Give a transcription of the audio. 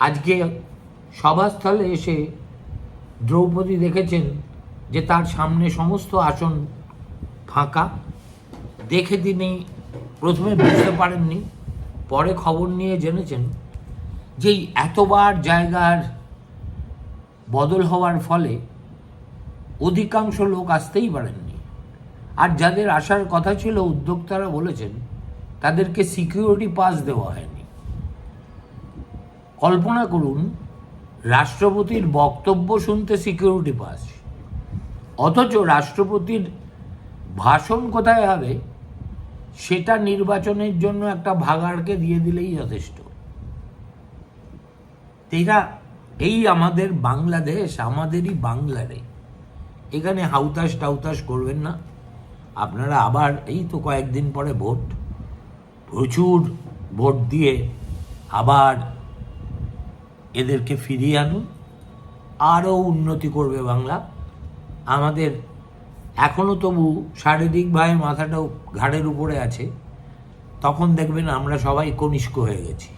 আজকে সভাস্থলে এসে দ্রৌপদী দেখেছেন যে তার সামনে সমস্ত আসন ফাঁকা। দেখে তিনি প্রথমে বুঝতে পারেননি, পরে খবর নিয়ে জেনেছেন যে এতবার জায়গার বদল হওয়ার ফলে অধিকাংশ লোক আসতেই পারেননি। আর যাদের আসার কথা ছিল, উদ্যোক্তারা বলেছেন তাদেরকে সিকিউরিটি পাস দেওয়া হয়নি। কল্পনা করুন, রাষ্ট্রপতির বক্তব্য শুনতে সিকিউরিটি পাস, অথচ রাষ্ট্রপতির ভাষণ কোথায় হবে সেটা নির্বাচনের জন্য একটা ভাগাড়কে দিয়ে দিলেই যথেষ্ট। এই আমাদের বাংলাদেশ, আমাদেরই বাংলারে, এখানে হাউতাস টাউতাস করবেন না আপনারা। আবার এই তো কয়েকদিন পরে ভোট, প্রচুর ভোট দিয়ে আবার এদেরকে ফিরিয়ে আনুন, আরও উন্নতি করবে বাংলা। আমাদের এখনও তবু শারীরিকভাবে মাথাটাও ঘাড়ের উপরে আছে, তখন দেখবেন আমরা সবাই কনিষ্ক হয়ে গেছি।